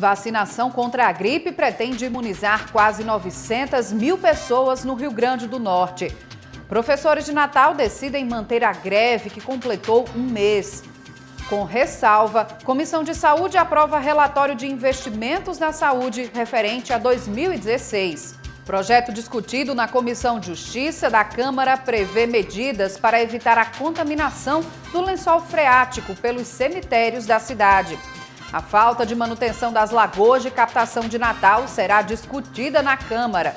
Vacinação contra a gripe pretende imunizar quase 900 mil pessoas no Rio Grande do Norte. Professores de Natal decidem manter a greve que completou um mês. Com ressalva, Comissão de Saúde aprova relatório de investimentos na saúde referente a 2016. Projeto discutido na Comissão de Justiça da Câmara prevê medidas para evitar a contaminação do lençol freático pelos cemitérios da cidade. A falta de manutenção das lagoas de captação de Natal será discutida na Câmara.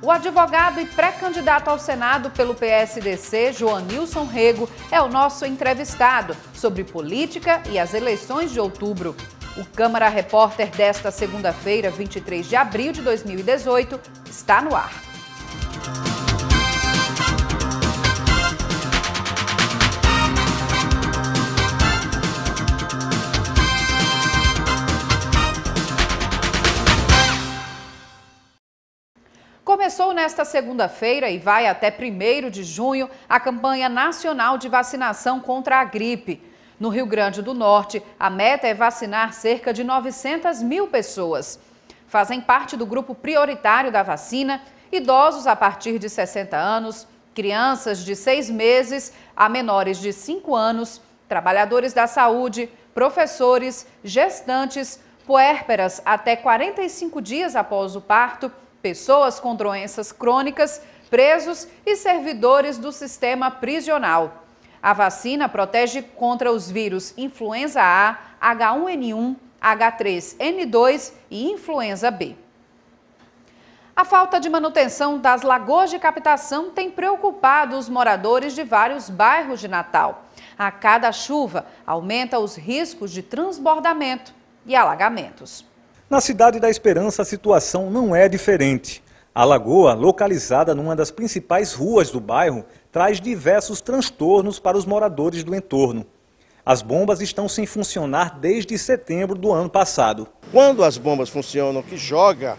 O advogado e pré-candidato ao Senado pelo PSDC, Joanilson Rego, é o nosso entrevistado sobre política e as eleições de outubro. O Câmara Repórter desta segunda-feira, 23 de abril de 2018, está no ar. Começou nesta segunda-feira e vai até 1º de junho a campanha nacional de vacinação contra a gripe. No Rio Grande do Norte, a meta é vacinar cerca de 900 mil pessoas. Fazem parte do grupo prioritário da vacina idosos a partir de 60 anos, crianças de 6 meses a menores de 5 anos, trabalhadores da saúde, professores, gestantes, puérperas até 45 dias após o parto, pessoas com doenças crônicas, presos e servidores do sistema prisional. A vacina protege contra os vírus influenza A, H1N1, H3N2 e influenza B. A falta de manutenção das lagoas de captação tem preocupado os moradores de vários bairros de Natal. A cada chuva, aumenta os riscos de transbordamento e alagamentos. Na Cidade da Esperança, a situação não é diferente. A lagoa, localizada numa das principais ruas do bairro, traz diversos transtornos para os moradores do entorno. As bombas estão sem funcionar desde setembro do ano passado. Quando as bombas funcionam, que joga,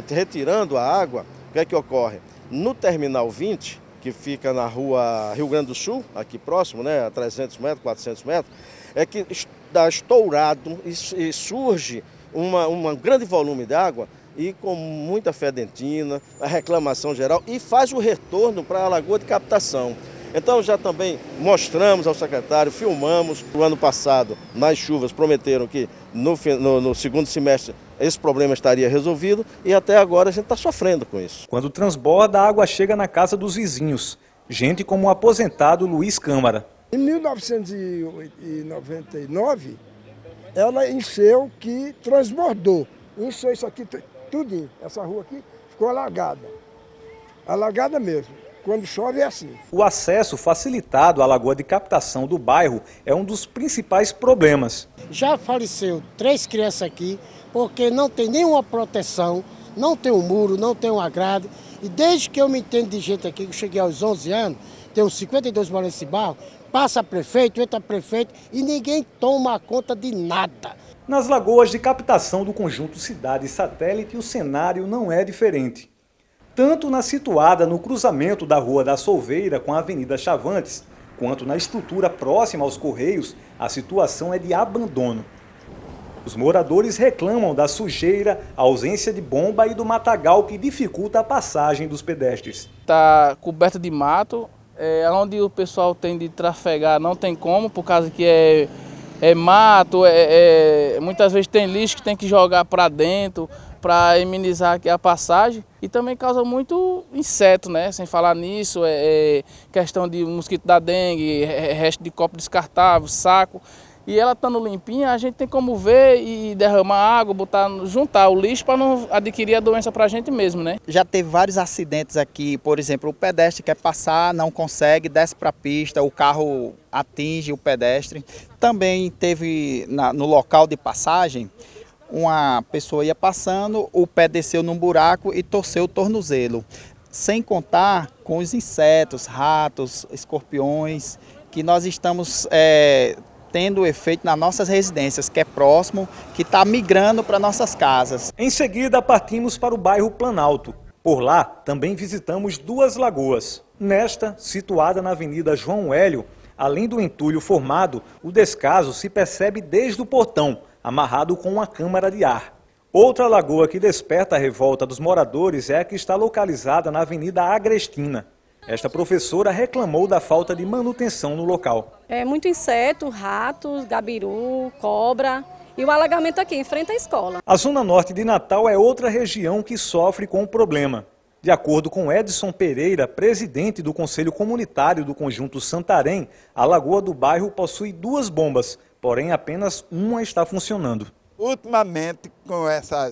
retirando a água, o que é que ocorre? No Terminal 20, que fica na rua Rio Grande do Sul, aqui próximo, né, a 300 metros, 400 metros, é que dá estourado e surge um grande volume de água e com muita fedentina, a reclamação geral e faz o retorno para a lagoa de captação. Então já também mostramos ao secretário, filmamos. O ano passado, nas chuvas, prometeram que no segundo semestre esse problema estaria resolvido e até agora a gente está sofrendo com isso. Quando transborda, a água chega na casa dos vizinhos. Gente como o aposentado Luiz Câmara. Em 1999, ela encheu que transbordou. Encheu isso aqui, tudo, essa rua aqui ficou alagada. Alagada mesmo. Quando chove é assim. O acesso facilitado à lagoa de captação do bairro é um dos principais problemas. Já faleceu 3 crianças aqui porque não tem nenhuma proteção, não tem um muro, não tem uma grade. E desde que eu me entendo de gente aqui, que eu cheguei aos 11 anos, tenho 52 moradores nesse bairro, passa prefeito, entra prefeito e ninguém toma conta de nada. Nas lagoas de captação do conjunto Cidade Satélite, o cenário não é diferente. Tanto na situada no cruzamento da Rua da Solveira com a Avenida Chavantes, quanto na estrutura próxima aos Correios, a situação é de abandono. Os moradores reclamam da sujeira, a ausência de bomba e do matagal que dificulta a passagem dos pedestres. Está coberta de mato, onde o pessoal tem de trafegar não tem como, por causa que é mato, muitas vezes tem lixo que tem que jogar para dentro para amenizar aqui a passagem e também causa muito inseto, né? Sem falar nisso, questão de mosquito da dengue, resto de copo descartável, saco. E ela estando limpinha, a gente tem como ver e derramar água, juntar o lixo para não adquirir a doença para a gente mesmo, né? Já teve vários acidentes aqui, por exemplo, o pedestre quer passar, não consegue, desce para a pista, o carro atinge o pedestre. Também teve no local de passagem, uma pessoa ia passando, o pé desceu num buraco e torceu o tornozelo. Sem contar com os insetos, ratos, escorpiões, que nós estamos tendo efeito nas nossas residências, que é próximo, que está migrando para nossas casas. Em seguida, partimos para o bairro Planalto. Por lá, também visitamos 2 lagoas. Nesta, situada na Avenida João Hélio, além do entulho formado, o descaso se percebe desde o portão, amarrado com uma câmara de ar. Outra lagoa que desperta a revolta dos moradores é a que está localizada na Avenida Agrestina. Esta professora reclamou da falta de manutenção no local. É muito inseto, ratos, gabiru, cobra e o alagamento aqui em frente à escola. A Zona Norte de Natal é outra região que sofre com o problema. De acordo com Edson Pereira, presidente do Conselho Comunitário do Conjunto Santarém, a lagoa do bairro possui 2 bombas, porém apenas uma está funcionando. Ultimamente, com essa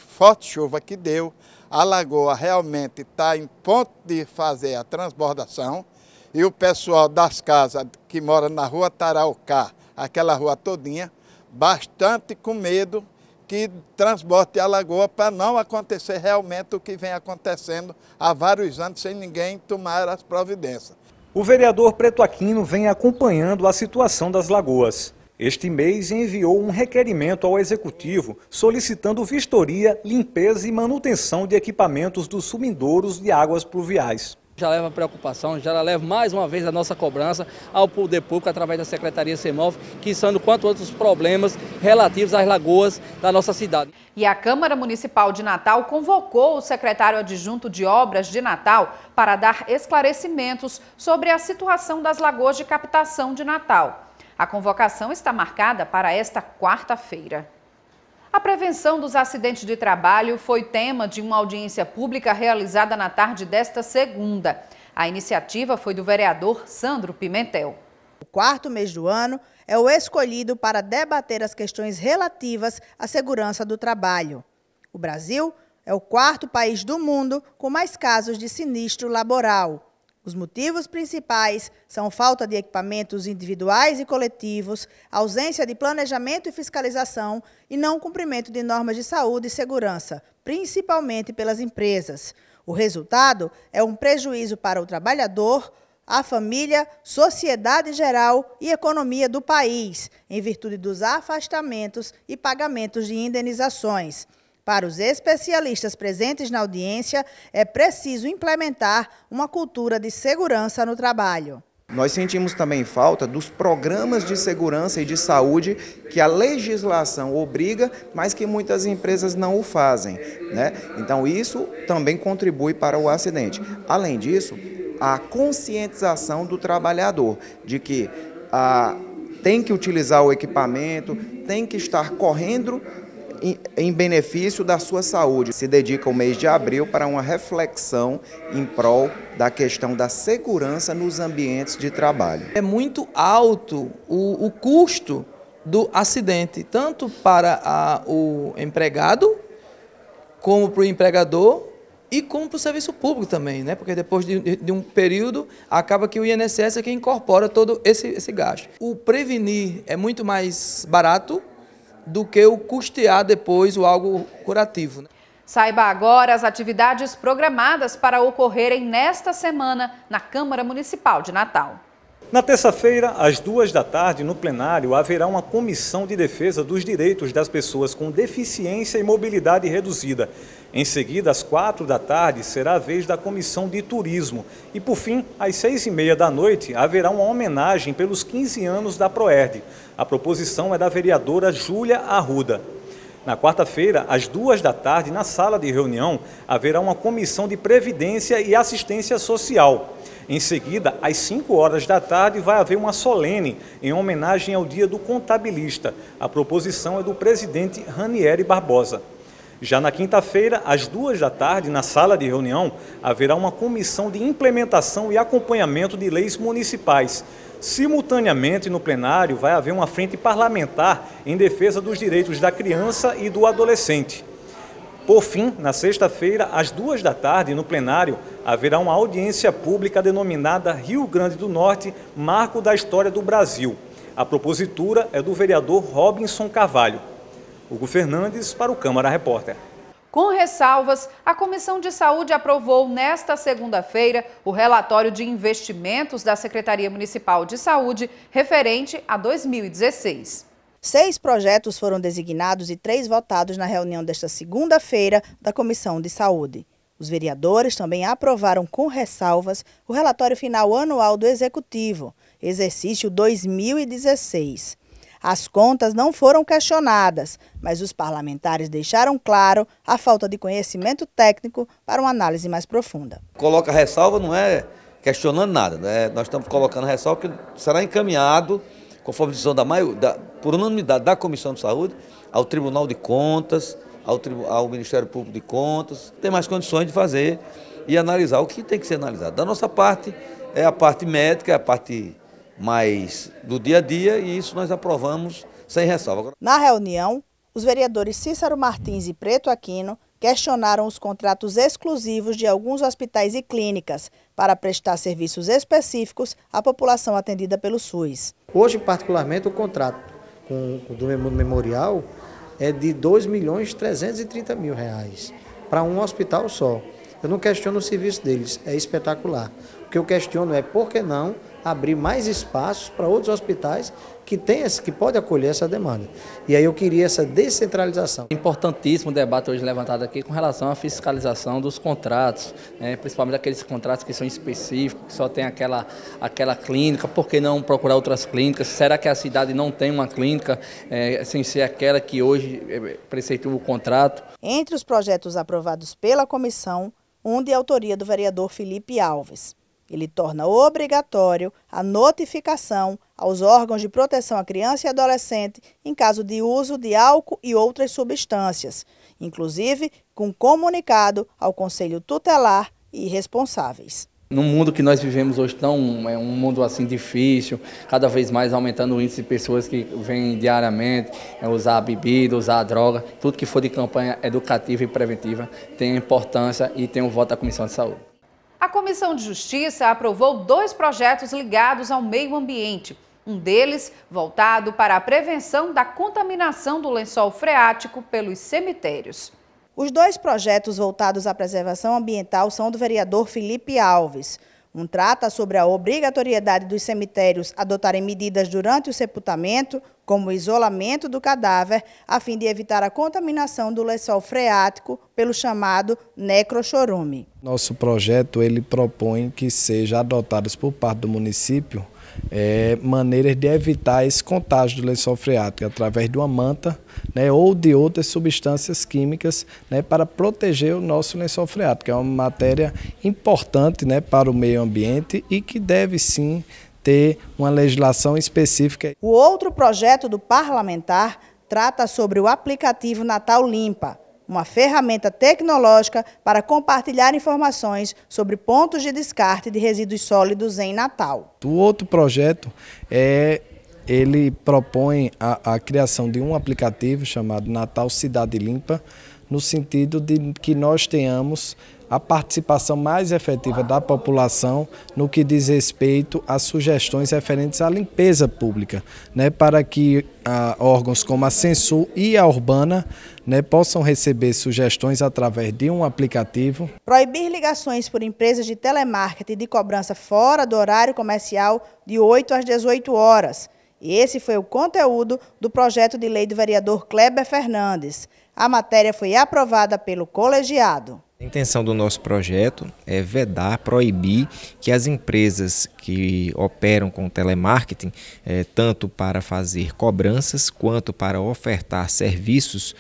forte chuva que deu, a lagoa realmente está em ponto de fazer a transbordação e o pessoal das casas que mora na rua Taraucá, aquela rua todinha, bastante com medo que transborde a lagoa para não acontecer realmente o que vem acontecendo há vários anos sem ninguém tomar as providências. O vereador Preto Aquino vem acompanhando a situação das lagoas. Este mês enviou um requerimento ao Executivo solicitando vistoria, limpeza e manutenção de equipamentos dos sumidouros de águas pluviais. Já leva preocupação, já leva mais uma vez a nossa cobrança ao poder público através da Secretaria CEMOV, que são quanto outros problemas relativos às lagoas da nossa cidade. E a Câmara Municipal de Natal convocou o secretário adjunto de Obras de Natal para dar esclarecimentos sobre a situação das lagoas de captação de Natal. A convocação está marcada para esta quarta-feira. A prevenção dos acidentes de trabalho foi tema de uma audiência pública realizada na tarde desta segunda. A iniciativa foi do vereador Sandro Pimentel. O 4º mês do ano é o escolhido para debater as questões relativas à segurança do trabalho. O Brasil é o 4º país do mundo com mais casos de sinistro laboral. Os motivos principais são falta de equipamentos individuais e coletivos, ausência de planejamento e fiscalização e não cumprimento de normas de saúde e segurança, principalmente pelas empresas. O resultado é um prejuízo para o trabalhador, a família, sociedade geral e economia do país, em virtude dos afastamentos e pagamentos de indenizações. Para os especialistas presentes na audiência, é preciso implementar uma cultura de segurança no trabalho. Nós sentimos também falta dos programas de segurança e de saúde que a legislação obriga, mas que muitas empresas não o fazem, né? Então isso também contribui para o acidente. Além disso, a conscientização do trabalhador de que tem que utilizar o equipamento, tem que estar correndo em benefício da sua saúde. Se dedica o mês de abril para uma reflexão em prol da questão da segurança nos ambientes de trabalho. É muito alto o custo do acidente, tanto para o empregado, como para o empregador e como para o serviço público também, né? Porque depois de um período, acaba que o INSS é quem incorpora todo esse gasto. O prevenir é muito mais barato do que o custear depois o algo curativo. Saiba agora as atividades programadas para ocorrerem nesta semana na Câmara Municipal de Natal. Na terça-feira, às 2 da tarde, no plenário, haverá uma comissão de defesa dos direitos das pessoas com deficiência e mobilidade reduzida. Em seguida, às 4 da tarde, será a vez da comissão de turismo. E, por fim, às 6h30 da noite, haverá uma homenagem pelos 15 anos da Proerd. A proposição é da vereadora Júlia Arruda. Na quarta-feira, às 2 da tarde, na sala de reunião, haverá uma comissão de previdência e assistência social. Em seguida, às 5 horas da tarde, vai haver uma solene em homenagem ao Dia do Contabilista. A proposição é do presidente Ranieri Barbosa. Já na quinta-feira, às 2 da tarde, na sala de reunião, haverá uma comissão de implementação e acompanhamento de leis municipais. Simultaneamente, no plenário, vai haver uma frente parlamentar em defesa dos direitos da criança e do adolescente. Por fim, na sexta-feira, às 2 da tarde, no plenário, haverá uma audiência pública denominada Rio Grande do Norte, Marco da História do Brasil. A propositura é do vereador Robinson Carvalho. Hugo Fernandes para o Câmara Repórter. Com ressalvas, a Comissão de Saúde aprovou nesta segunda-feira o relatório de investimentos da Secretaria Municipal de Saúde referente a 2016. 6 projetos foram designados e 3 votados na reunião desta segunda-feira da Comissão de Saúde. Os vereadores também aprovaram com ressalvas o relatório final anual do Executivo, exercício 2016. As contas não foram questionadas, mas os parlamentares deixaram claro a falta de conhecimento técnico para uma análise mais profunda. Coloca ressalva, não é questionando nada, né? Nós estamos colocando ressalva que será encaminhado, conforme decisão por unanimidade da Comissão de Saúde, ao Tribunal de Contas, ao Ministério Público de Contas. Tem mais condições de fazer e analisar o que tem que ser analisado. Da nossa parte, é a parte médica, é a parte mais do dia a dia, e isso nós aprovamos sem ressalva. Na reunião, os vereadores Cícero Martins e Preto Aquino questionaram os contratos exclusivos de alguns hospitais e clínicas para prestar serviços específicos à população atendida pelo SUS. Hoje, particularmente, o contrato do Memorial é de R$ 2.330.000 para um hospital só. Eu não questiono o serviço deles, é espetacular. O que eu questiono é por que não abrir mais espaços para outros hospitais que podem acolher essa demanda. E aí eu queria essa descentralização. Importantíssimo o debate hoje levantado aqui com relação à fiscalização dos contratos, principalmente aqueles contratos que são específicos, que só tem aquela clínica. Por que não procurar outras clínicas? Será que a cidade não tem uma clínica sem ser aquela que hoje preceitua o contrato? Entre os projetos aprovados pela comissão, um de autoria do vereador Felipe Alves. Ele torna obrigatório a notificação aos órgãos de proteção à criança e adolescente em caso de uso de álcool e outras substâncias, inclusive com comunicado ao Conselho Tutelar e responsáveis. No mundo que nós vivemos hoje, é um mundo assim difícil, cada vez mais aumentando o índice de pessoas que vêm diariamente usar a bebida, usar a droga, tudo que for de campanha educativa e preventiva tem importância e tem o voto da Comissão de Saúde. A Comissão de Justiça aprovou 2 projetos ligados ao meio ambiente. Um deles voltado para a prevenção da contaminação do lençol freático pelos cemitérios. Os 2 projetos voltados à preservação ambiental são do vereador Felipe Alves. Um trata sobre a obrigatoriedade dos cemitérios adotarem medidas durante o sepultamento, como o isolamento do cadáver, a fim de evitar a contaminação do lençol freático pelo chamado necrochorume. Nosso projeto ele propõe que sejam adotadas por parte do município maneiras de evitar esse contágio do lençol freático através de uma manta, ou de outras substâncias químicas, para proteger o nosso lençol freático, que é uma matéria importante, para o meio ambiente e que deve sim ter uma legislação específica. O outro projeto do parlamentar trata sobre o aplicativo Natal Limpa, uma ferramenta tecnológica para compartilhar informações sobre pontos de descarte de resíduos sólidos em Natal. O outro projeto ele propõe a criação de um aplicativo chamado Natal Cidade Limpa, no sentido de que nós tenhamos a participação mais efetiva da população no que diz respeito a sugestões referentes à limpeza pública, para que órgãos como a Censul e a Urbana possam receber sugestões através de um aplicativo. Proibir ligações por empresas de telemarketing de cobrança fora do horário comercial de 8 às 18 horas. E esse foi o conteúdo do projeto de lei do vereador Kleber Fernandes. A matéria foi aprovada pelo colegiado. A intenção do nosso projeto é vedar, proibir que as empresas que operam com telemarketing, tanto para fazer cobranças quanto para ofertar serviços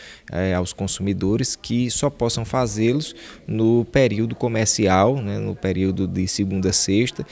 aos consumidores, que só possam fazê-los no período comercial, no período de segunda a sexta,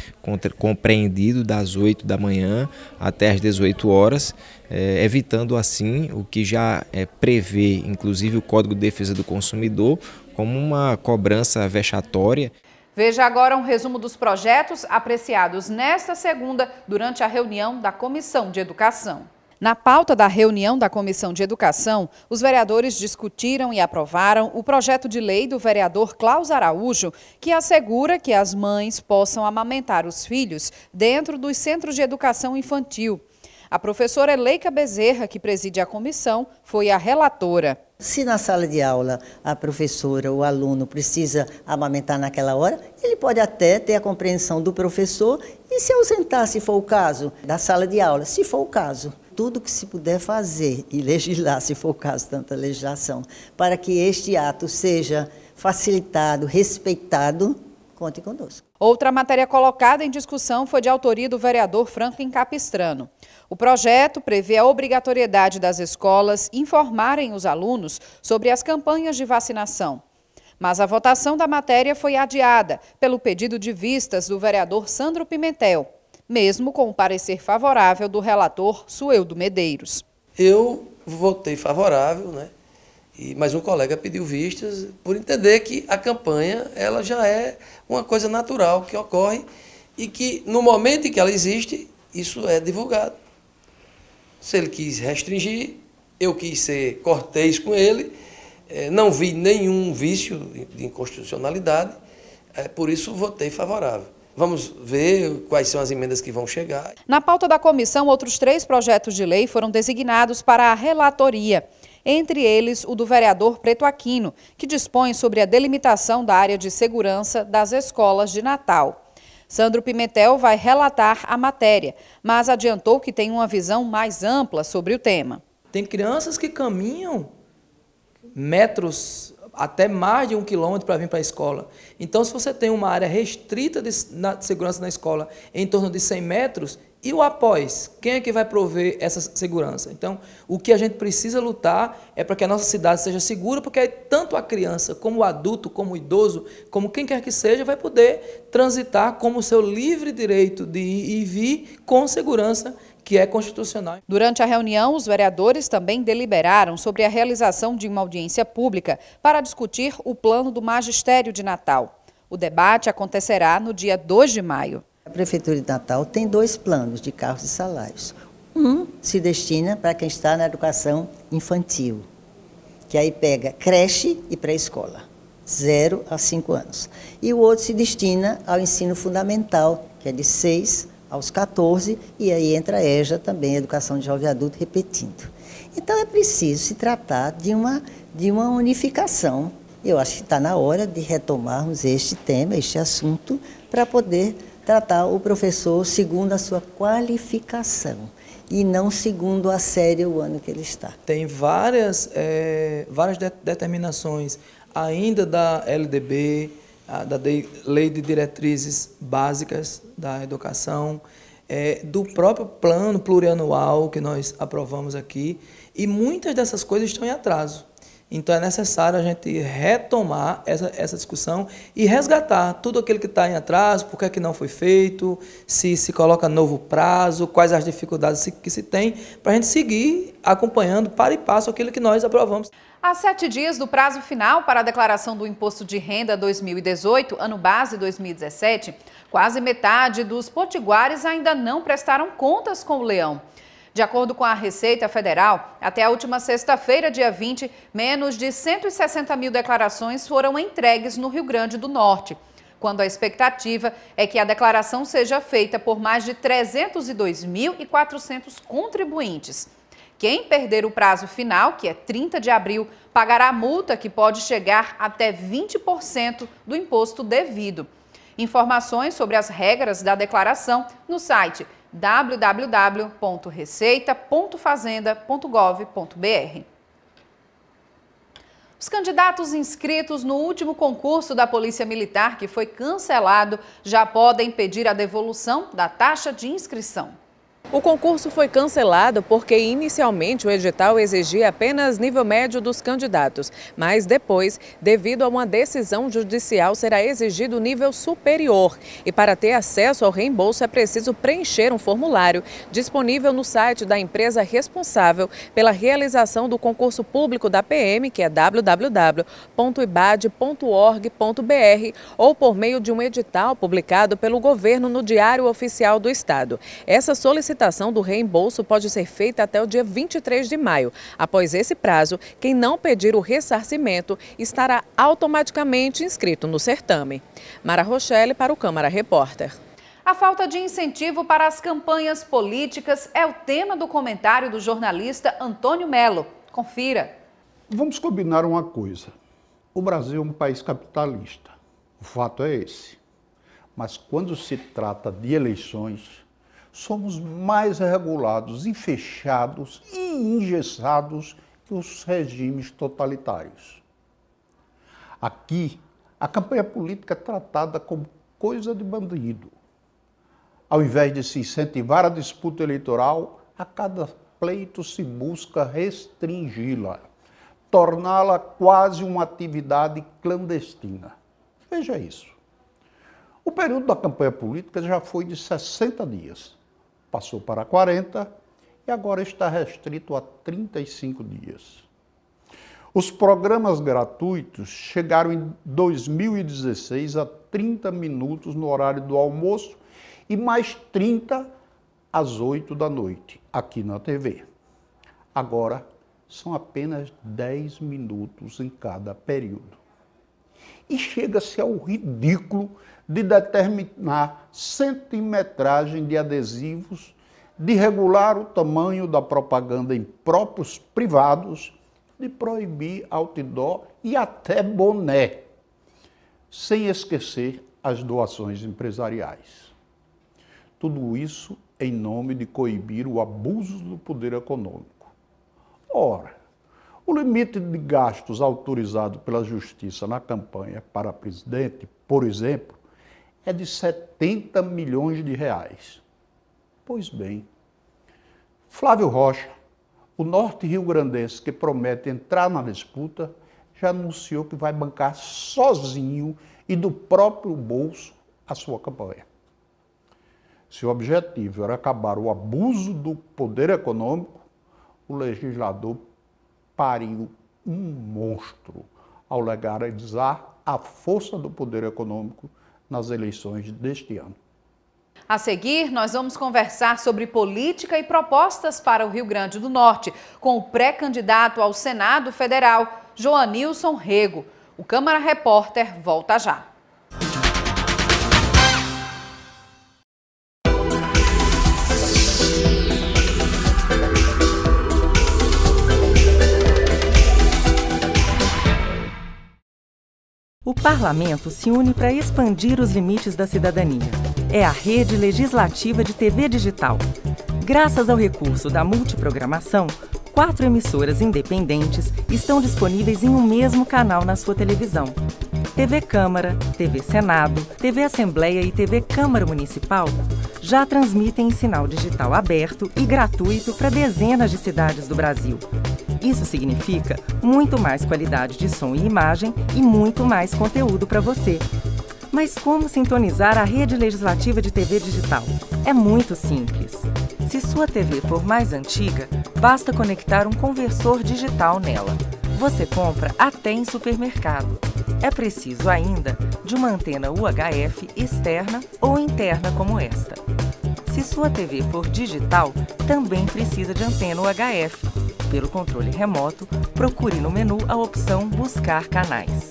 compreendido das 8 da manhã até as 18 horas, evitando assim o que já prevê, inclusive o Código de Defesa do Consumidor, como uma cobrança vexatória. Veja agora um resumo dos projetos apreciados nesta segunda durante a reunião da Comissão de Educação. Na pauta da reunião da Comissão de Educação, os vereadores discutiram e aprovaram o projeto de lei do vereador Klaus Araújo, que assegura que as mães possam amamentar os filhos dentro dos centros de educação infantil. A professora Eleika Bezerra, que preside a comissão, foi a relatora. Se na sala de aula a professora, o aluno precisa amamentar naquela hora, ele pode até ter a compreensão do professor e se ausentar, se for o caso, da sala de aula, se for o caso. Tudo que se puder fazer e legislar, se for o caso, tanta legislação, para que este ato seja facilitado, respeitado, conte conosco. Outra matéria colocada em discussão foi de autoria do vereador Franklin Capistrano. O projeto prevê a obrigatoriedade das escolas informarem os alunos sobre as campanhas de vacinação. Mas a votação da matéria foi adiada pelo pedido de vistas do vereador Sandro Pimentel, mesmo com o parecer favorável do relator Sueldo Medeiros. Eu votei favorável, né? Mas um colega pediu vistas por entender que a campanha ela já é uma coisa natural que ocorre e que no momento em que ela existe, isso é divulgado. Se ele quis restringir, eu quis ser cortês com ele, não vi nenhum vício de inconstitucionalidade, por isso votei favorável. Vamos ver quais são as emendas que vão chegar. Na pauta da comissão, outros 3 projetos de lei foram designados para a relatoria. Entre eles, o do vereador Preto Aquino, que dispõe sobre a delimitação da área de segurança das escolas de Natal. Sandro Pimentel vai relatar a matéria, mas adiantou que tem uma visão mais ampla sobre o tema. Tem crianças que caminham metros, até mais de 1 quilômetro para vir para a escola. Então, se você tem uma área restrita de segurança na escola em torno de 100 metros, e o após? Quem é que vai prover essa segurança? Então, o que a gente precisa lutar é para que a nossa cidade seja segura, porque aí tanto a criança, como o adulto, como o idoso, como quem quer que seja, vai poder transitar como o seu livre direito de ir e vir com segurança, que é constitucional. Durante a reunião, os vereadores também deliberaram sobre a realização de uma audiência pública para discutir o plano do magistério de Natal. O debate acontecerá no dia 2 de maio. A Prefeitura de Natal tem 2 planos de cargos e salários. Um se destina para quem está na educação infantil, que aí pega creche e pré-escola, 0 a 5 anos. E o outro se destina ao ensino fundamental, que é de 6 aos 14, e aí entra a EJA também, Educação de Jovem Adulto, repetindo. Então é preciso se tratar de uma unificação. Eu acho que está na hora de retomarmos este tema, este assunto, para poder tratar o professor segundo a sua qualificação e não segundo a série o ano que ele está. Tem várias determinações ainda da LDB, da Lei de Diretrizes Básicas da Educação, do próprio plano plurianual que nós aprovamos aqui, e muitas dessas coisas estão em atraso. Então é necessário a gente retomar essa discussão e resgatar tudo aquilo que está em atraso, por que é que não foi feito, se coloca novo prazo, quais as dificuldades que se tem, para a gente seguir acompanhando para e passo aquilo que nós aprovamos. Há 7 dias do prazo final para a declaração do Imposto de Renda 2018, ano base 2017, quase metade dos potiguares ainda não prestaram contas com o leão. De acordo com a Receita Federal, até a última sexta-feira, dia 20, menos de 160 mil declarações foram entregues no Rio Grande do Norte, quando a expectativa é que a declaração seja feita por mais de 302.400 contribuintes. Quem perder o prazo final, que é 30 de abril, pagará multa que pode chegar até 20% do imposto devido. Informações sobre as regras da declaração no site www.receita.fazenda.gov.br. Os candidatos inscritos no último concurso da Polícia Militar, que foi cancelado, já podem pedir a devolução da taxa de inscrição. O concurso foi cancelado porque inicialmente o edital exigia apenas nível médio dos candidatos, mas depois, devido a uma decisão judicial, será exigido nível superior. E para ter acesso ao reembolso é preciso preencher um formulário disponível no site da empresa responsável pela realização do concurso público da PM, que é www.ibad.org.br, ou por meio de um edital publicado pelo governo no Diário Oficial do Estado. Essa solicitação do reembolso pode ser feita até o dia 23 de maio. Após esse prazo, quem não pedir o ressarcimento estará automaticamente inscrito no certame. Mara Rochelle para o Câmara Repórter. A falta de incentivo para as campanhas políticas é o tema do comentário do jornalista Antônio Melo. Confira. Vamos combinar uma coisa. O Brasil é um país capitalista. O fato é esse. Mas quando se trata de eleições, somos mais regulados e fechados e engessados que os regimes totalitários. Aqui, A campanha política é tratada como coisa de bandido. Ao invés de se incentivar a disputa eleitoral, a cada pleito se busca restringi-la, torná-la quase uma atividade clandestina. Veja isso. O período da campanha política já foi de 60 dias, passou para 40 e agora está restrito a 35 dias. Os programas gratuitos chegaram em 2016 a 30 minutos no horário do almoço e mais 30 às 8 da noite, aqui na TV. Agora, são apenas 10 minutos em cada período. E chega-se ao ridículo de determinar centimetragem de adesivos, de regular o tamanho da propaganda em próprios privados, de proibir outdoor e até boné, sem esquecer as doações empresariais. Tudo isso em nome de coibir o abuso do poder econômico. Ora, o limite de gastos autorizado pela Justiça na campanha para presidente, por exemplo, é de 70 milhões de reais. Pois bem, Flávio Rocha, o norte rio-grandense que promete entrar na disputa, já anunciou que vai bancar sozinho e do próprio bolso a sua campanha. Se o objetivo era acabar o abuso do poder econômico, o legislador pariu um monstro ao legalizar a força do poder econômico nas eleições deste ano. A seguir, nós vamos conversar sobre política e propostas para o Rio Grande do Norte com o pré-candidato ao Senado Federal, Joanilson Rego. O Câmara Repórter volta já. O Parlamento se une para expandir os limites da cidadania. É a Rede Legislativa de TV Digital. Graças ao recurso da multiprogramação, 4 emissoras independentes estão disponíveis em um mesmo canal na sua televisão. TV Câmara, TV Senado, TV Assembleia e TV Câmara Municipal já transmitem em sinal digital aberto e gratuito para dezenas de cidades do Brasil. Isso significa muito mais qualidade de som e imagem e muito mais conteúdo para você. Mas como sintonizar a Rede Legislativa de TV Digital? É muito simples. Se sua TV for mais antiga, basta conectar um conversor digital nela. Você compra até em supermercado. É preciso ainda de uma antena UHF externa ou interna como esta. Se sua TV for digital, também precisa de antena UHF. Pelo controle remoto, procure no menu a opção Buscar Canais.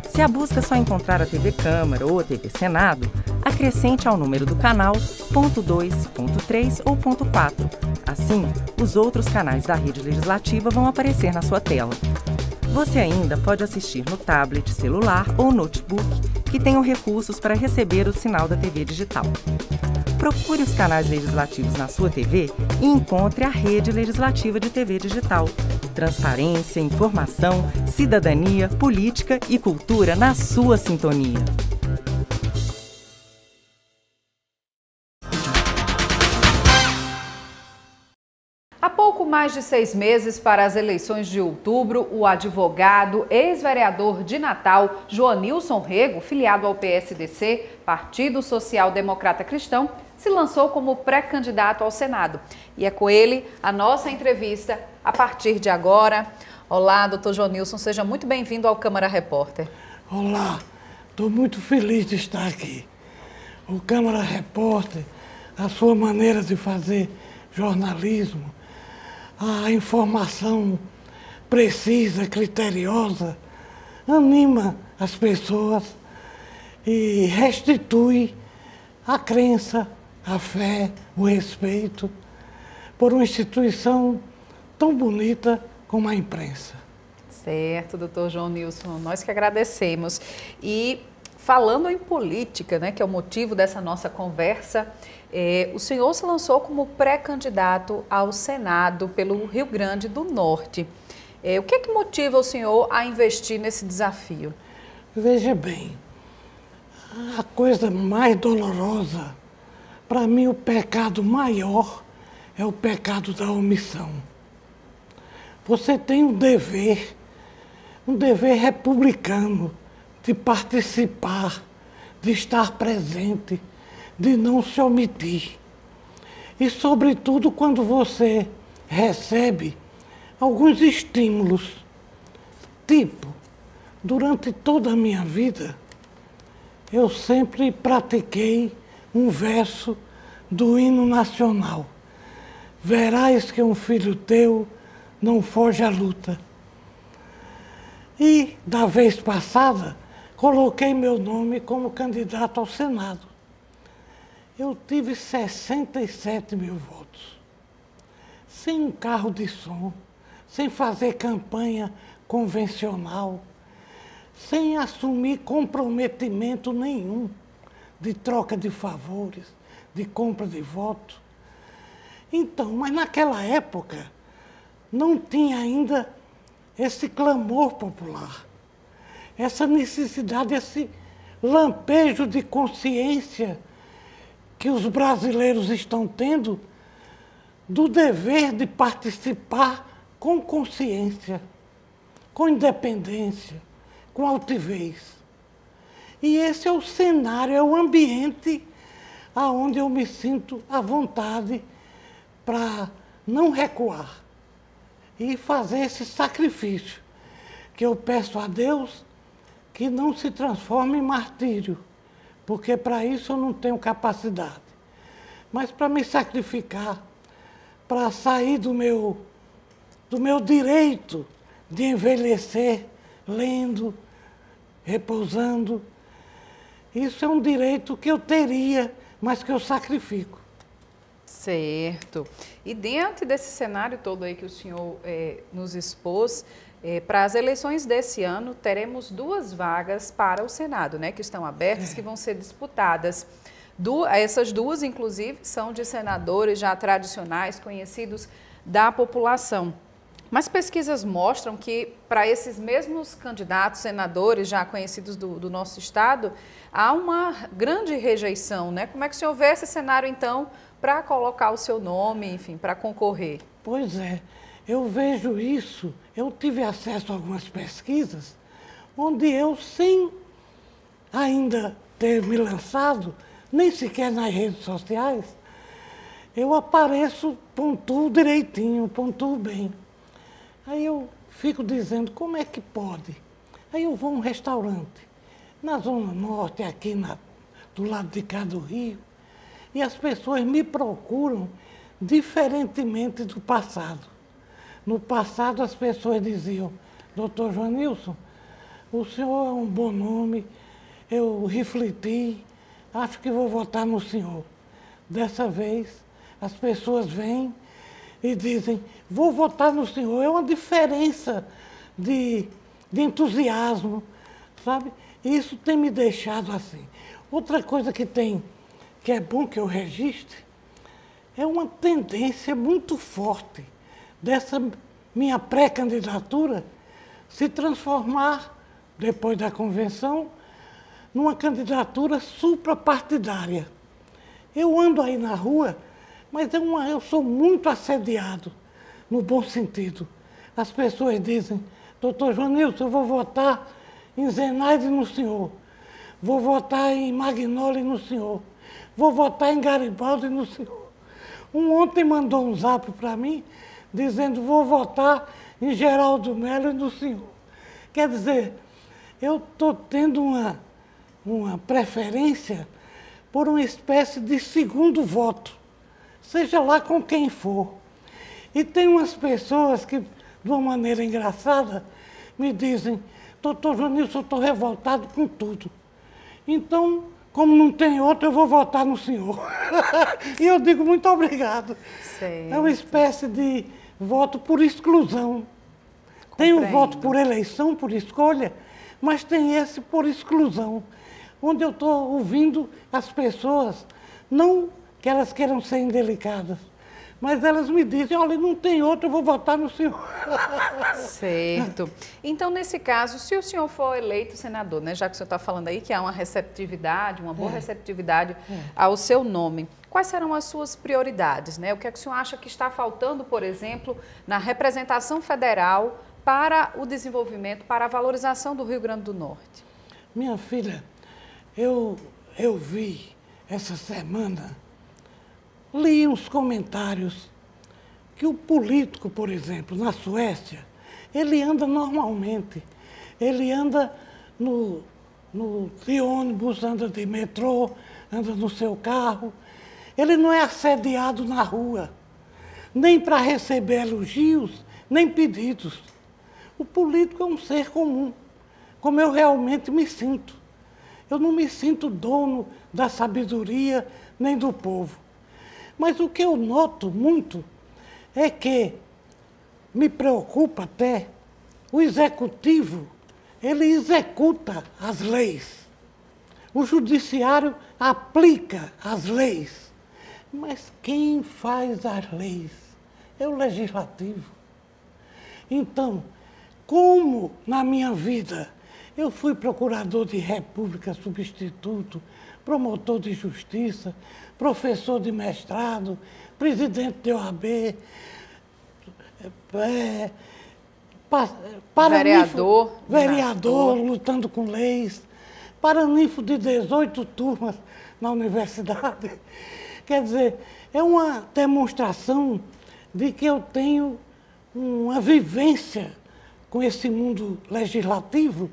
Se a busca só encontrar a TV Câmara ou a TV Senado, acrescente ao número do canal ponto 2, ponto 3 ou ponto 4. Assim, os outros canais da Rede Legislativa vão aparecer na sua tela. Você ainda pode assistir no tablet, celular ou notebook, que tenham recursos para receber o sinal da TV digital. Procure os canais legislativos na sua TV e encontre a Rede Legislativa de TV Digital. Transparência, informação, cidadania, política e cultura na sua sintonia. Há pouco mais de 6 meses para as eleições de outubro, o advogado, ex-vereador de Natal, Joanilson Rego, filiado ao PSDC, Partido Social Democrata Cristão, se lançou como pré-candidato ao Senado. E é com ele a nossa entrevista a partir de agora. Olá, doutor Joanilson, seja muito bem-vindo ao Câmara Repórter. Olá, estou muito feliz de estar aqui. O Câmara Repórter, a sua maneira de fazer jornalismo, a informação precisa, criteriosa, anima as pessoas e restitui a crença, a fé, o respeito por uma instituição tão bonita como a imprensa. Certo, doutor Joanilson, nós que agradecemos. E falando em política, né, que é o motivo dessa nossa conversa, o senhor se lançou como pré-candidato ao Senado pelo Rio Grande do Norte. O que é que motiva o senhor a investir nesse desafio? Veja bem, a coisa mais dolorosa, para mim o pecado maior é o pecado da omissão. Você tem um dever republicano de participar, de estar presente, de não se omitir. E, sobretudo, quando você recebe alguns estímulos, tipo, durante toda a minha vida, eu sempre pratiquei um verso do hino nacional. Verás que um filho teu não foge à luta. E, da vez passada, coloquei meu nome como candidato ao Senado. Eu tive 67 mil votos, sem um carro de som, sem fazer campanha convencional, sem assumir comprometimento nenhum de troca de favores, de compra de voto. Então, mas naquela época não tinha ainda esse clamor popular, essa necessidade, esse lampejo de consciência que os brasileiros estão tendo do dever de participar com consciência, com independência, com altivez. E esse é o cenário, é o ambiente aonde eu me sinto à vontade para não recuar e fazer esse sacrifício que eu peço a Deus que não se transforme em martírio, porque para isso eu não tenho capacidade. Mas para me sacrificar, para sair do meu direito de envelhecer, lendo, repousando, isso é um direito que eu teria, mas que eu sacrifico. Certo. E dentro desse cenário todo aí que o senhor nos expôs, para as eleições desse ano, teremos 2 vagas para o Senado, né, que estão abertas, que vão ser disputadas. Essas 2, inclusive, são de senadores já tradicionais, conhecidos da população. Mas pesquisas mostram que, para esses mesmos candidatos, senadores já conhecidos do nosso estado, há uma grande rejeição, né? Como é que o senhor vê esse cenário, então, para colocar o seu nome, enfim, para concorrer? Pois é, eu vejo isso. Eu tive acesso a algumas pesquisas onde eu, sem ainda ter me lançado, nem sequer nas redes sociais, eu apareço, pontuo direitinho, pontuo bem. Aí eu fico dizendo, como é que pode? Aí eu vou a um restaurante, na Zona Norte, aqui do lado de cá do Rio, e as pessoas me procuram diferentemente do passado. No passado, as pessoas diziam, doutor Joanilson, o senhor é um bom nome, eu refleti, acho que vou votar no senhor. Dessa vez, as pessoas vêm e dizem, vou votar no senhor. É uma diferença de entusiasmo, sabe? Isso tem me deixado assim. Outra coisa que é bom que eu registre, é uma tendência muito forte dessa minha pré-candidatura se transformar, depois da convenção, numa candidatura suprapartidária. Eu ando aí na rua, mas eu sou muito assediado, no bom sentido. As pessoas dizem, doutor Joanilson, eu vou votar em Zenaide no senhor, vou votar em Magnoli no senhor, vou votar em Garibaldi no senhor. Ontem mandou um zap para mim, dizendo, vou votar em Geraldo Mello e no senhor. Quer dizer, eu estou tendo uma preferência por uma espécie de segundo voto, seja lá com quem for. E tem umas pessoas que, de uma maneira engraçada, me dizem, doutor Joanilson, eu estou revoltado com tudo. Então, como não tem outro, eu vou votar no senhor. E eu digo, muito obrigado. Certo. É uma espécie de voto por exclusão. Tem o voto por eleição, por escolha, mas tem esse por exclusão, onde eu estou ouvindo as pessoas, não que elas queiram ser indelicadas, Mas elas me dizem, olha, não tem outro, eu vou votar no senhor. Certo. Então, nesse caso, se o senhor for eleito senador, né, já que o senhor está falando aí que há uma receptividade, uma boa receptividade ao seu nome, quais serão as suas prioridades, né? O que é que o senhor acha que está faltando, por exemplo, na representação federal para o desenvolvimento, para a valorização do Rio Grande do Norte? Minha filha, eu vi essa semana, li uns comentários que o político, por exemplo, na Suécia, ele anda normalmente. Ele anda de ônibus, anda de metrô, anda no seu carro. Ele não é assediado na rua, nem para receber elogios, nem pedidos. O político é um ser comum, como eu realmente me sinto. Eu não me sinto dono da sabedoria nem do povo. Mas o que eu noto muito é que me preocupa até o executivo, ele executa as leis. O judiciário aplica as leis. Mas quem faz as leis é o legislativo. Então, como na minha vida eu fui procurador de república substituto, promotor de justiça, professor de mestrado, presidente de OAB, vereador lutando com leis, paraninfo de 18 turmas na universidade. Quer dizer, é uma demonstração de que eu tenho uma vivência com esse mundo legislativo,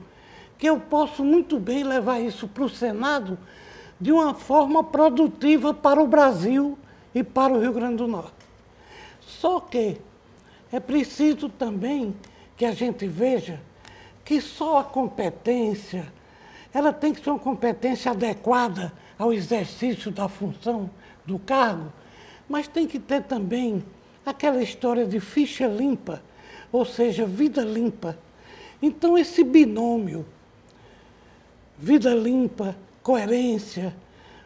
que eu posso muito bem levar isso para o Senado de uma forma produtiva para o Brasil e para o Rio Grande do Norte. Só que é preciso também que a gente veja que só a competência, ela tem que ser uma competência adequada ao exercício da função do cargo, mas tem que ter também aquela história de ficha limpa, ou seja, vida limpa. Então, esse binômio, vida limpa, coerência,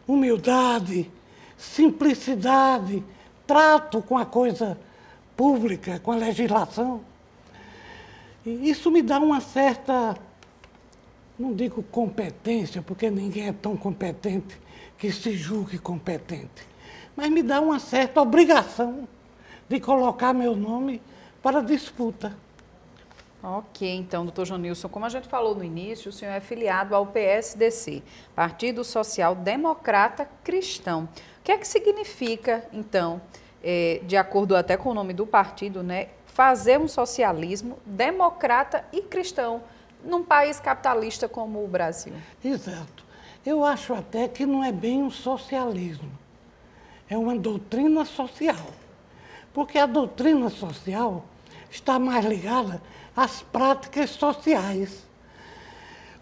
humildade, simplicidade, trato com a coisa pública, com a legislação, e isso me dá uma certa, não digo competência, porque ninguém é tão competente que se julgue competente, mas me dá uma certa obrigação de colocar meu nome para disputa. Ok, então, doutor Jonilson, como a gente falou no início, o senhor é filiado ao PSDC, Partido Social Democrata Cristão. O que é que significa, então, de acordo até com o nome do partido, né, fazer um socialismo democrata e cristão num país capitalista como o Brasil? Exato. Eu acho até que não é bem um socialismo, é uma doutrina social. Porque a doutrina social está mais ligada às práticas sociais.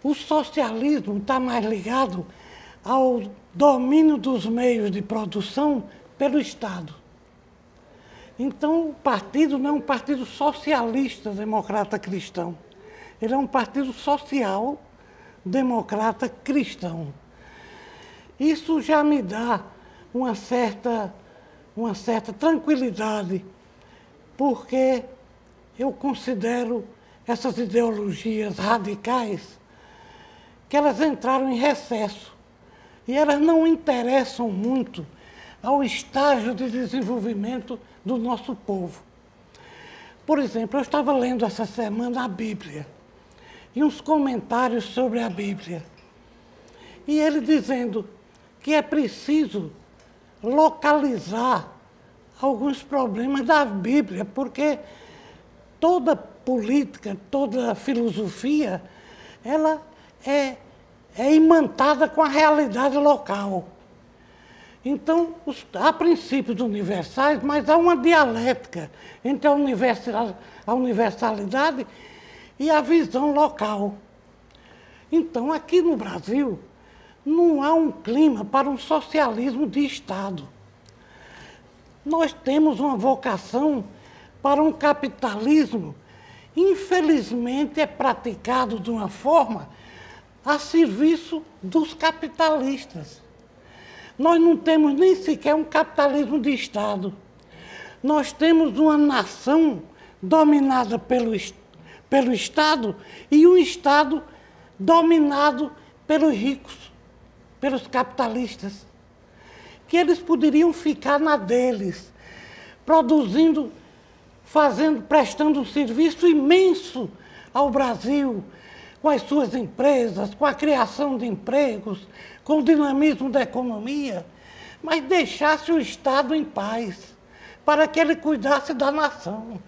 O socialismo está mais ligado ao domínio dos meios de produção pelo Estado. Então, o partido não é um partido socialista democrata cristão. Ele é um partido social democrata cristão. Isso já me dá uma certa tranquilidade, porque eu considero essas ideologias radicais que elas entraram em recesso e elas não interessam muito ao estágio de desenvolvimento do nosso povo. Por exemplo, eu estava lendo essa semana a Bíblia e uns comentários sobre a Bíblia. E ele dizendo que é preciso localizar alguns problemas da Bíblia, porque toda política, toda filosofia, ela é imantada com a realidade local. Então, há princípios universais, mas há uma dialética entre a universalidade e a visão local. Então, aqui no Brasil, não há um clima para um socialismo de Estado. Nós temos uma vocação para um capitalismo, infelizmente, é praticado de uma forma a serviço dos capitalistas. Nós não temos nem sequer um capitalismo de Estado. nós temos uma nação dominada pelo Estado e um Estado dominado pelos ricos, pelos capitalistas, que eles poderiam ficar na deles, produzindo, prestando um serviço imenso ao Brasil, com as suas empresas, com a criação de empregos, com o dinamismo da economia, mas deixasse o Estado em paz, para que ele cuidasse da nação.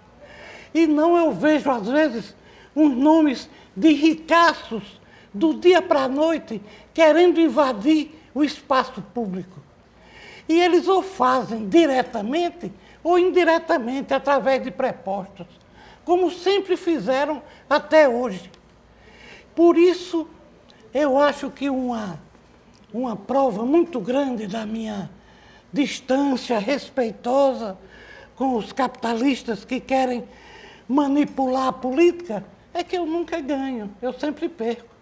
E não eu vejo, às vezes, uns nomes de ricaços, do dia para a noite, querendo invadir o espaço público. E eles ou fazem diretamente ou indiretamente, através de prepostos, como sempre fizeram até hoje. Por isso, eu acho que uma prova muito grande da minha distância respeitosa com os capitalistas que querem manipular a política é que eu nunca ganho, eu sempre perco.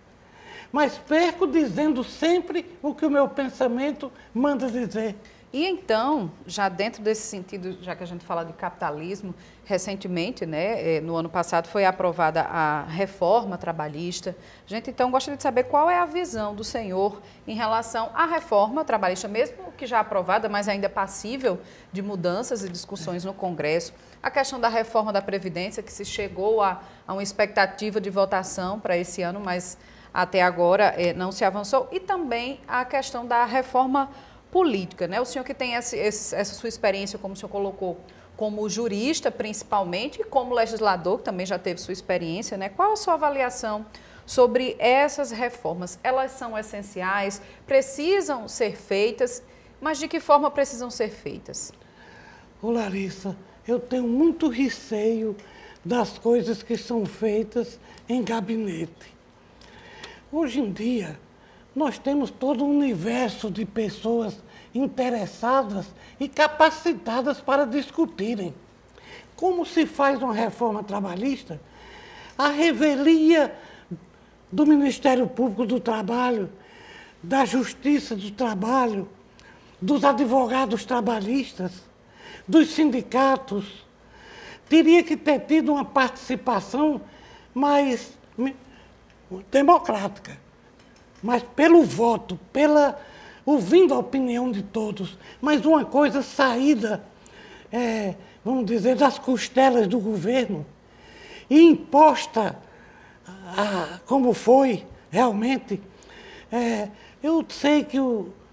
Mas perco dizendo sempre o que o meu pensamento manda dizer. E então, já dentro desse sentido, já que a gente fala de capitalismo, recentemente, né, no ano passado, foi aprovada a reforma trabalhista. A gente, então, gostaria de saber qual é a visão do senhor em relação à reforma trabalhista, mesmo que já aprovada, mas ainda passível de mudanças e discussões no Congresso. A questão da reforma da Previdência, que se chegou a uma expectativa de votação para esse ano, mas até agora não se avançou. E também a questão da reforma política, né? O senhor que tem essa sua experiência, como o senhor colocou, como jurista principalmente, e como legislador, que também já teve sua experiência, né? Qual a sua avaliação sobre essas reformas? Elas são essenciais, precisam ser feitas, mas de que forma precisam ser feitas? Ô Larissa, eu tenho muito receio das coisas que são feitas em gabinete. Hoje em dia, nós temos todo um universo de pessoas interessadas e capacitadas para discutirem. Como se faz uma reforma trabalhista? A revelia do Ministério Público do Trabalho, da Justiça do Trabalho, dos advogados trabalhistas, dos sindicatos, teria que ter tido uma participação mais democrática, mas pelo voto, ouvindo a opinião de todos, mas uma coisa saída, vamos dizer, das costelas do governo e imposta, como foi realmente. Eu sei que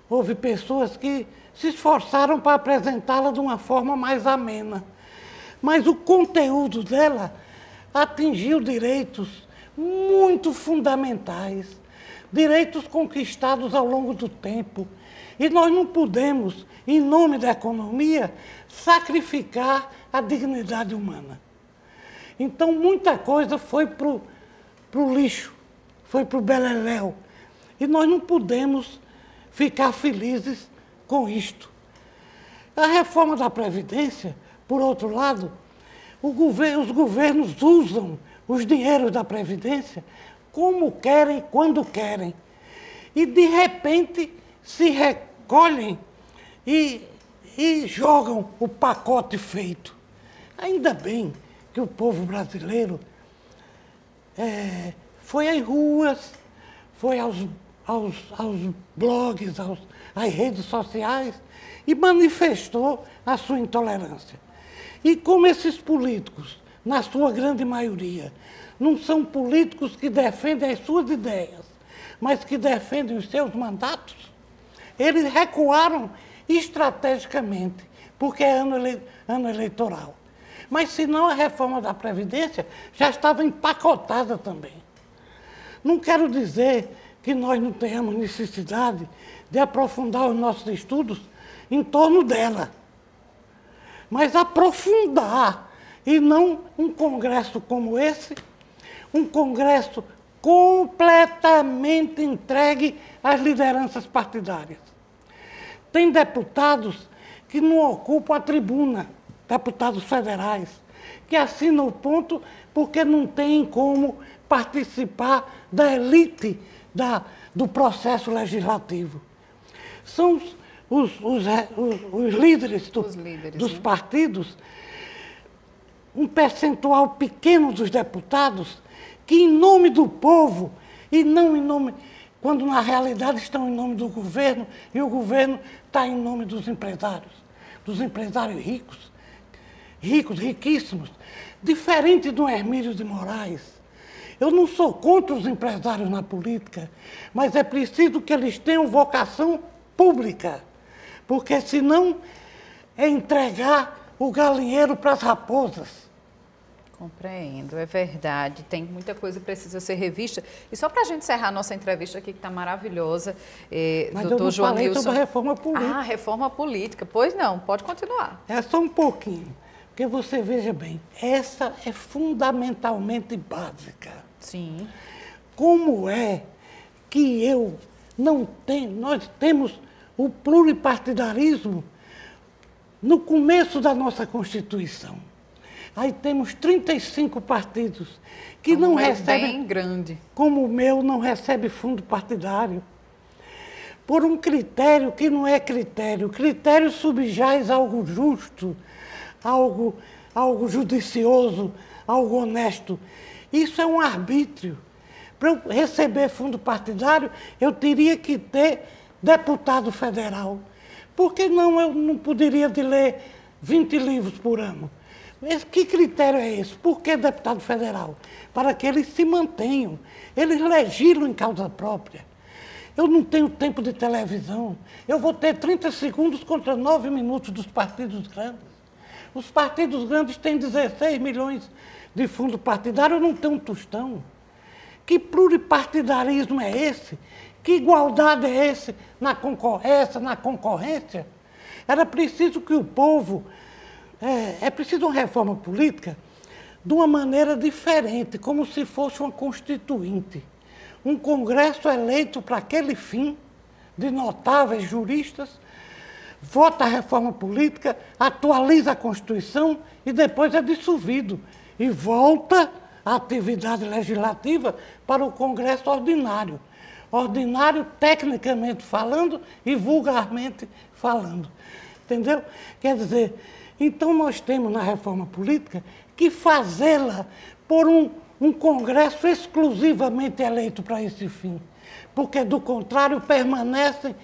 houve pessoas que se esforçaram para apresentá-la de uma forma mais amena, mas o conteúdo dela atingiu direitos muito fundamentais, direitos conquistados ao longo do tempo. E nós não podemos, em nome da economia, sacrificar a dignidade humana. Então, muita coisa foi para o lixo, foi para o beleléu. E nós não podemos ficar felizes com isto. A reforma da Previdência, por outro lado, os governos usam os dinheiros da Previdência como querem, quando querem. E, de repente, se recolhem e jogam o pacote feito. Ainda bem que o povo brasileiro foi às ruas, foi aos blogs, às redes sociais e manifestou a sua intolerância. E como esses políticos, na sua grande maioria, não são políticos que defendem as suas ideias, mas que defendem os seus mandatos, eles recuaram estrategicamente, porque é ano eleitoral. Mas, senão, a reforma da Previdência já estava empacotada também. Não quero dizer que nós não tenhamos necessidade de aprofundar os nossos estudos em torno dela, mas aprofundar, e não um congresso como esse, um congresso completamente entregue às lideranças partidárias. Tem deputados que não ocupam a tribuna, deputados federais, que assinam o ponto porque não têm como participar da elite do processo legislativo. São os líderes dos partidos, um percentual pequeno dos deputados, que em nome do povo, e não em nome, quando na realidade estão em nome do governo, e o governo está em nome dos empresários ricos, riquíssimos, diferente do Hermílio de Moraes. Eu não sou contra os empresários na política, mas é preciso que eles tenham vocação pública, porque senão é entregar o galinheiro para as raposas. Compreendo, é verdade. Tem muita coisa que precisa ser revista. E só para a gente encerrar a nossa entrevista aqui, que está maravilhosa, mas eu não falei sobre a reforma política. Ah, reforma política. Pois não, pode continuar. É só um pouquinho, porque você veja bem, essa é fundamentalmente básica. Sim. Como é que nós temos o pluripartidarismo no começo da nossa Constituição. Aí temos 35 partidos que não recebem, bem grande. Como o meu, não recebe fundo partidário. Por um critério que não é critério. Critério subjaz algo justo, algo judicioso, algo honesto. Isso é um arbítrio. Para eu receber fundo partidário, eu teria que ter deputado federal. Por que não eu não poderia ler 20 livros por ano? Que critério é esse? Por que deputado federal? Para que eles se mantenham, eles legislam em causa própria. Eu não tenho tempo de televisão. Eu vou ter 30 segundos contra 9 minutos dos partidos grandes. Os partidos grandes têm 16 milhões de fundo partidário, eu não tenho um tostão. Que pluripartidarismo é esse? Que igualdade é esse na concorrência? Era preciso que o povo... É preciso uma reforma política de uma maneira diferente, como se fosse uma constituinte. Um Congresso eleito para aquele fim, de notáveis juristas, vota a reforma política, atualiza a Constituição e depois é dissolvido. E volta a atividade legislativa para o Congresso ordinário. Ordinário, tecnicamente falando e vulgarmente falando. Entendeu? Quer dizer... Então, nós temos na reforma política que fazê-la por um Congresso exclusivamente eleito para esse fim. Porque, do contrário, permanecem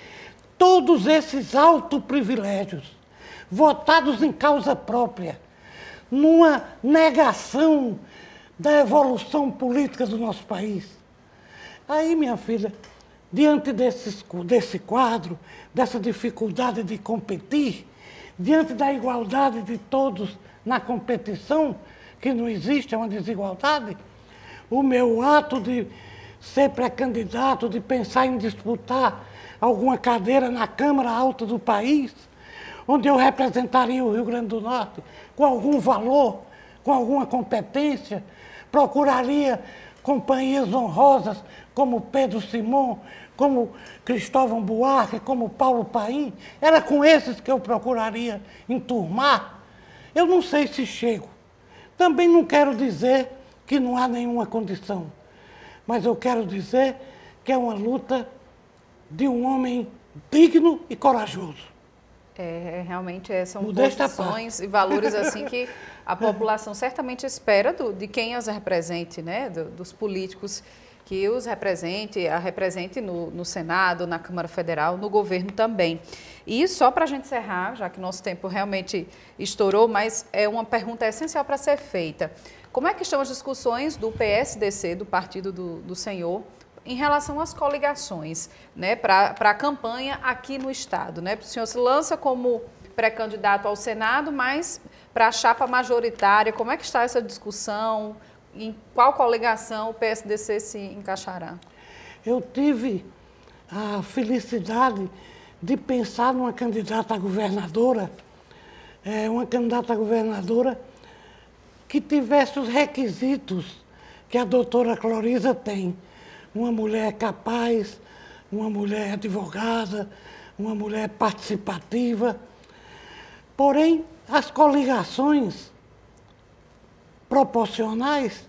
todos esses autoprivilégios, votados em causa própria, numa negação da evolução política do nosso país. Aí, minha filha, diante desse quadro, dessa dificuldade de competir, diante da igualdade de todos na competição, que não existe, é uma desigualdade, o meu ato de ser pré-candidato, de pensar em disputar alguma cadeira na Câmara Alta do país, onde eu representaria o Rio Grande do Norte com algum valor, com alguma competência, procuraria companhias honrosas como Pedro Simão, como Cristóvão Buarque, como Paulo Paim, era com esses que eu procuraria enturmar. Eu não sei se chego. Também não quero dizer que não há nenhuma condição, mas eu quero dizer que é uma luta de um homem digno e corajoso. Realmente são posições e valores assim que a população certamente espera de quem as represente, né? Dos políticos que os represente no Senado, na Câmara Federal, no governo também. E só para a gente encerrar, já que nosso tempo realmente estourou, mas é uma pergunta essencial para ser feita. Como é que estão as discussões do PSDC, do partido do senhor, em relação às coligações, né, para a campanha aqui no Estado, né? O senhor se lança como pré-candidato ao Senado, mas para a chapa majoritária, como é que está essa discussão? Em qual coligação o PSDC se encaixará? Eu tive a felicidade de pensar numa candidata a governadora, que tivesse os requisitos que a doutora Clorisa tem. Uma mulher capaz, uma mulher advogada, uma mulher participativa. Porém, as coligações proporcionais,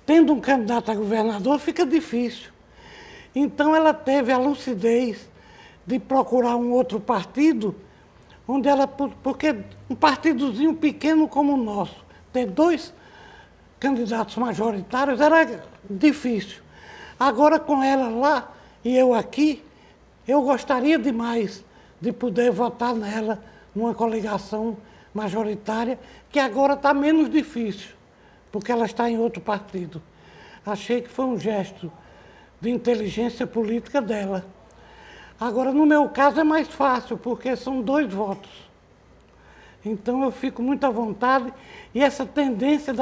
tendo um candidato a governador, fica difícil. Então, ela teve a lucidez de procurar um outro partido, onde ela, porque um partidozinho pequeno como o nosso, ter 2 candidatos majoritários era difícil. Agora, com ela lá e eu aqui, eu gostaria demais de poder votar nela numa coligação majoritária, que agora está menos difícil, porque ela está em outro partido. Achei que foi um gesto de inteligência política dela. Agora, no meu caso, é mais fácil, porque são 2 votos. Então, eu fico muito à vontade, e essa tendência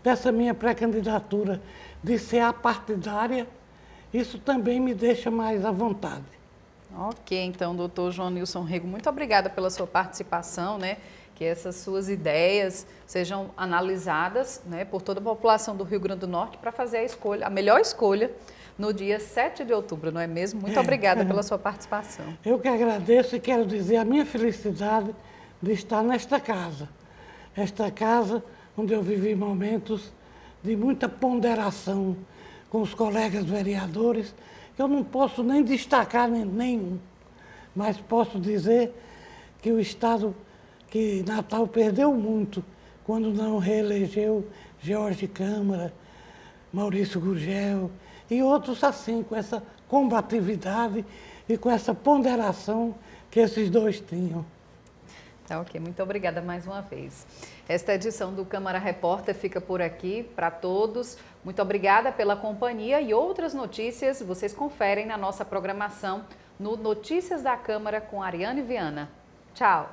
dessa minha pré-candidatura de ser apartidária, isso também me deixa mais à vontade. Ok, então, doutor João Nilson Rego, muito obrigada pela sua participação, né? Que essas suas ideias sejam analisadas, né, por toda a população do Rio Grande do Norte para fazer a escolha, a melhor escolha no dia 7 de outubro, não é mesmo? Muito obrigada pela sua participação. Eu que agradeço e quero dizer a minha felicidade de estar nesta casa. Esta casa onde eu vivi momentos de muita ponderação com os colegas vereadores, que eu não posso nem destacar nenhum, mas posso dizer que o Estado, que Natal perdeu muito quando não reelegeu Jorge Câmara, Maurício Gurgel e outros assim, com essa combatividade e com essa ponderação que esses 2 tinham. Tá, ok. Muito obrigada mais uma vez. Esta edição do Câmara Repórter fica por aqui para todos. Muito obrigada pela companhia e outras notícias vocês conferem na nossa programação no Notícias da Câmara com Ariane Viana. Tchau!